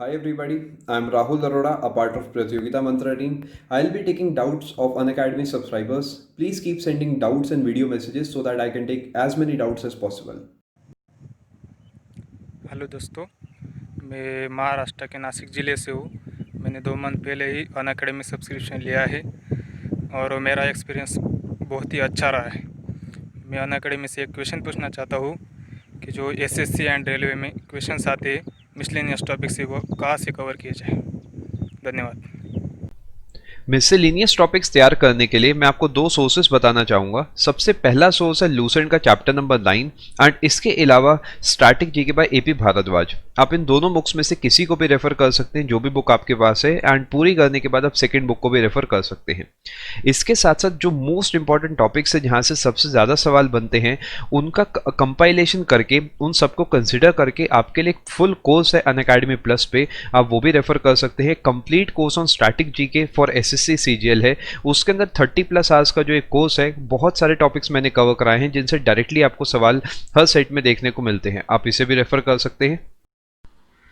Hi everybody, I'm Rahul Arora, a part of Pratyogita Mantra team. I'll be taking doubts of Unacademy subscribers. Please keep sending doubts and video messages so that I can take as many doubts as possible. Hello दोस्तों, मैं महाराष्ट्र के नासिक ज़िले से हूँ। मैंने 2 month पहले ही Unacademy subscription लिया है और मेरा एक्सपीरियंस बहुत ही अच्छा रहा है। मैं अनअकैडमी से एक क्वेश्चन पूछना चाहता हूँ कि जो एसएससी एंड रेलवे में क्वेश्चंस आते हैं मिसलेनियस टॉपिक से, वो कहाँ से कवर किए जाए। धन्यवाद। मिसलेनियस टॉपिक्स तैयार करने के लिए मैं आपको दो सोर्सेज बताना चाहूँगा। सबसे पहला सोर्स है लूसेंट का चैप्टर नंबर 9 एंड इसके अलावा static GK by AP Bhardwaj. आप इन दोनों बुक्स में से किसी को भी रेफर कर सकते हैं, जो भी बुक आपके पास है, एंड पूरी करने के बाद आप सेकेंड बुक को भी रेफर कर सकते हैं। इसके साथ साथ जो मोस्ट इंपॉर्टेंट टॉपिक्स है, जहाँ से सबसे ज़्यादा सवाल बनते हैं, उनका कंपाइलेशन करके, उन सबको कंसिडर करके आपके लिए एक फुल कोर्स है अनअकैडमी प्लस पे, आप वो भी रेफर कर सकते हैं। Complete course on static GK for SSC CGL है। उसके अंदर 30+ आवर्स का जो एक कोर्स है, बहुत सारे टॉपिक्स मैंने कवर कराए हैं जिनसे डायरेक्टली आपको सवाल हर सेट में देखने को मिलते हैं। आप इसे भी रेफर कर सकते हैं।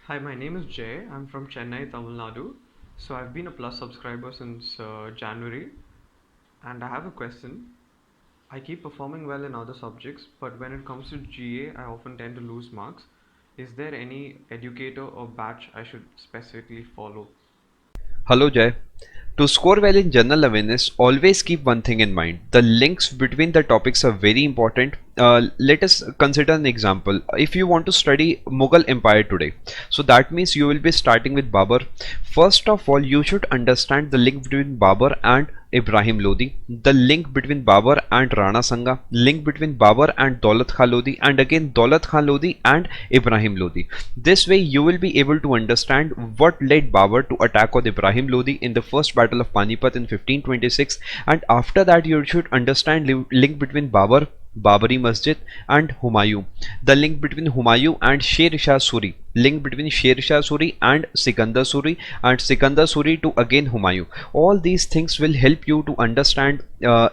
Hi, my name is Jay. I'm from Chennai, Tamil Nadu. So I've been a Plus subscriber since January, and I have a question. I keep performing well in other subjects, but when it comes to GA, I often tend to lose marks. Is there any educator or batch I should specifically follow? Hello, Jay. To score well in general awareness, always keep one thing in mind. The links between the topics are very important. Let us consider an example. If you want to study Mughal Empire today, so that means you will be starting with Babur. First of all, you should understand the link between Babur and Ibrahim Lodi, the link between Babur and Rana Sanga, link between Babur and Daulat Khan Lodi, and again Daulat Khan Lodi and Ibrahim Lodi. This way you will be able to understand what led Babur to attack on Ibrahim Lodi in the first battle of Panipat in 1526, and after that you should understand link between Babur, Babari Masjid and Humayun, the link between Humayun and Sher Shah Suri, link between Sher Shah Suri and Sikandar Suri, and Sikandar Suri to again Humayun. All these things will help you to understand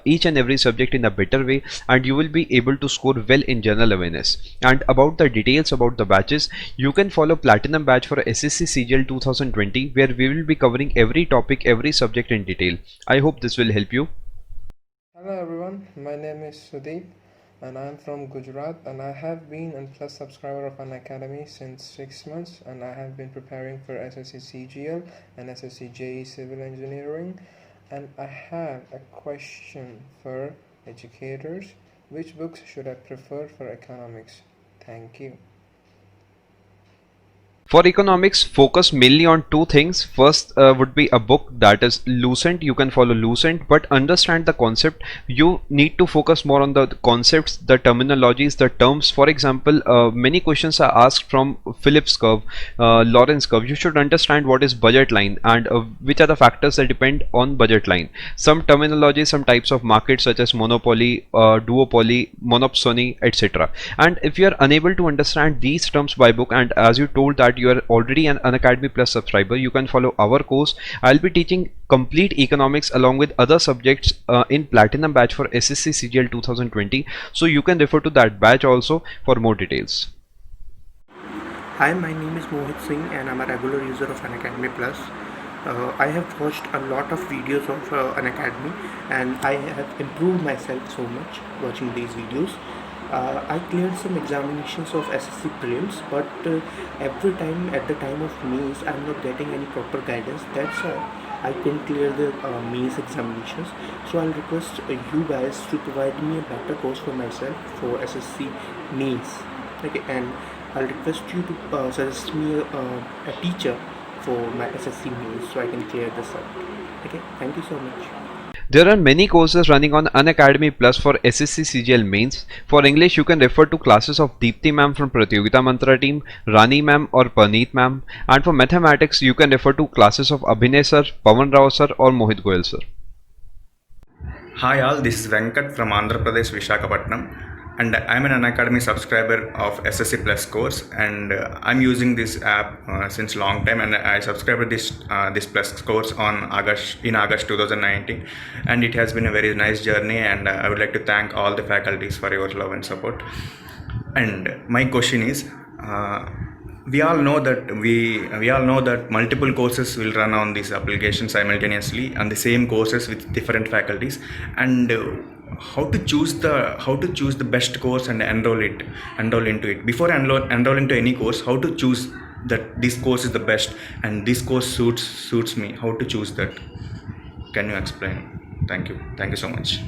each and every subject in a better way, and you will be able to score well in general awareness. And about the details about the batches, you can follow Platinum batch for SSC CGL 2020, where we will be covering every topic, every subject in detail. I hope this will help you. Hello everyone, my name is Sudeep and I am from Gujarat, and I have been a Plus subscriber of Unacademy since 6 months, and I have been preparing for SSC CGL and SSC JE Civil Engineering, and I have a question for educators. Which books should I prefer for economics? Thank you. For economics, focus mainly on two things. First would be a book that is Lucent. You can follow Lucent, but understand the concept. You need to focus more on the concepts, the terminologies, the terms. For example, many questions are asked from Phillips curve, Lorentz curve. You should understand what is budget line and which are the factors that depend on budget line. Some terminology, some types of markets such as monopoly, duopoly, monopsony, etc. And if you are unable to understand these terms by book, and as you told that you are already an Unacademy Plus subscriber, you can follow our course. I'll be teaching complete economics along with other subjects in Platinum batch for SSC CGL 2020. So you can refer to that batch also for more details. Hi, my name is Mohit Singh and I'm a regular user of Unacademy Plus. I have watched a lot of videos of Unacademy, and I have improved myself so much watching these videos. I cleared some examinations of SSC prelims, but every time at the time of means I'm not getting any proper guidance. That's why I couldn't clear the means examinations. So I'll request you guys to provide me a better course for myself for SSC means. Okay, and I'll request you to suggest me a teacher for my SSC means so I can clear this up. Okay, thank you so much. There are many courses running on Unacademy Plus for SSC CGL mains. For English, you can refer to classes of Deepthi ma'am from Pratyogita Mantra team, Rani ma'am or Paneet ma'am. And for mathematics, you can refer to classes of Abhinay sir, Pawan Rao sir or Mohit Goyal sir. Hi all, this is Venkat from Andhra Pradesh, Vishakhapatnam, and I'm an Unacademy subscriber of SSC Plus course, and I'm using this app since long time, and I subscribed this Plus course on August 2019, and it has been a very nice journey, and I would like to thank all the faculties for your love and support. And my question is, we all know that we all know that multiple courses will run on this application simultaneously, and the same courses with different faculties, and how to choose the best course and enroll into it. Before enroll into any course, how to choose that this course is the best and this course suits me, how to choose that? Can you explain? Thank you so much.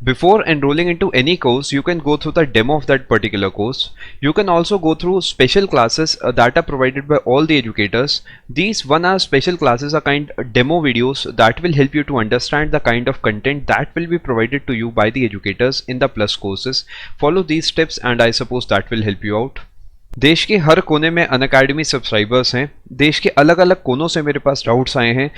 Before enrolling into any course, you can go through the demo of that particular course. You can also go through special classes that are provided by all the educators. These 1-hour special classes are kind demo videos that will help you to understand the kind of content that will be provided to you by the educators in the Plus courses. Follow these steps and I suppose that will help you out. देश के हर कोने में Unacademy subscribers हैं। देश के अलग अलग कोनों से मेरे पास डाउट्स आए हैं।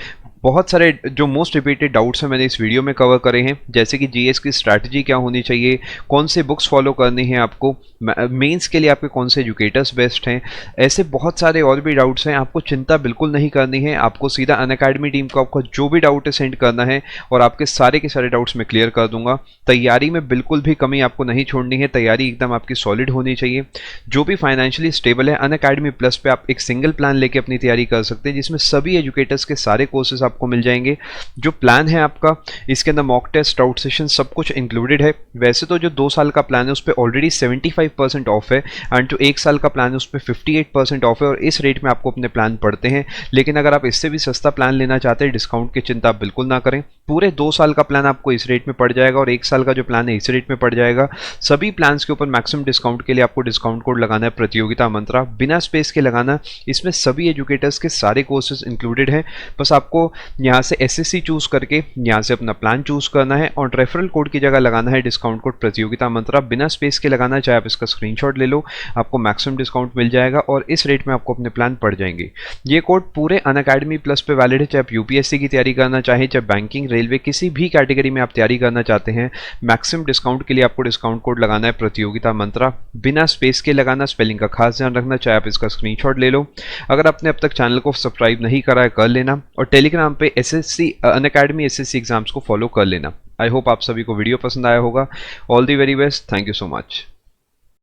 बहुत सारे जो मोस्ट रिपीटेड डाउट्स हैं मैंने इस वीडियो में कवर करे हैं, जैसे कि जीएस की स्ट्रैटेजी क्या होनी चाहिए, कौन से बुक्स फॉलो करनी है आपको, मेंस के लिए आपके कौन से एजुकेटर्स बेस्ट हैं, ऐसे बहुत सारे और भी डाउट्स हैं। आपको चिंता बिल्कुल नहीं करनी है, आपको सीधा अनअकैडमी टीम को आपका जो भी डाउट है सेंड करना है और आपके सारे के सारे डाउट्स मैं क्लियर कर दूंगा। तैयारी में बिल्कुल भी कमी आपको नहीं छोड़नी है, तैयारी एकदम आपकी सॉलिड होनी चाहिए। जो भी फाइनेंशियली स्टेबल है, अनअकैडमी प्लस पे आप एक सिंगल प्लान लेके अपनी तैयारी कर सकते हैं, जिसमें सभी एजुकेटर्स के सारे कोर्सेज आपको मिल जाएंगे। जो प्लान है आपका, इसके अंदर मॉक टेस्ट, डाउट सेशन सब कुछ इंक्लूडेड है। वैसे तो जो 2 साल का प्लान है उस पर ऑलरेडी 75% ऑफ है एंड जो 1 साल का प्लान है उस पर 58% ऑफ है और इस रेट में आपको अपने प्लान पड़ते हैं। लेकिन अगर आप इससे भी सस्ता प्लान लेना चाहते हैं, डिस्काउंट की चिंता बिल्कुल ना करें। पूरे 2 साल का प्लान आपको इस रेट में पड़ जाएगा और 1 साल का जो प्लान है इस रेट में पड़ जाएगा। सभी प्लान्स के ऊपर मैक्सिमम डिस्काउंट के लिए आपको डिस्काउंट कोड लगाना है प्रतियोगिता मंत्रा, बिना स्पेस के लगाना। इसमें सभी एजुकेटर्स के सारे कोर्सेज इंक्लूडेड हैं। बस आपको यहाँ से एसएससी चूज करके यहाँ से अपना प्लान चूज करना है और रेफरल कोड की जगह लगाना है डिस्काउंट कोड प्रतियोगिता मंत्रा, बिना स्पेस के लगाना है। चाहे आप इसका स्क्रीनशॉट ले लो, आपको मैक्सिमम डिस्काउंट मिल जाएगा और इस रेट में आपको अपने प्लान पड़ जाएंगे। ये कोड पूरे अनअकैडमी प्लस पे वैलिड है, चाहे आप यूपीएससी की तैयारी करना चाहे, चाहे बैंकिंग, रेलवे, किसी भी कैटेगरी में आप तैयारी करना चाहते हैं। मैक्सिमम डिस्काउंट के लिए आपको डिस्काउंट कोड लगाना है प्रतियोगिता मंत्रा, बिना स्पेस के लगाना। स्पेलिंग का खास ध्यान रखना, चाहे आप इसका स्क्रीनशॉट ले लो। अगर आपने अब तक चैनल को सब्सक्राइब नहीं करा है कर लेना और टेलीग्राम पे एसएससी अनअकैडमी एसएससी एग्जाम्स को फॉलो कर लेना। आई होप आप सभी को वीडियो पसंद आया होगा। All the very best, thank you so much.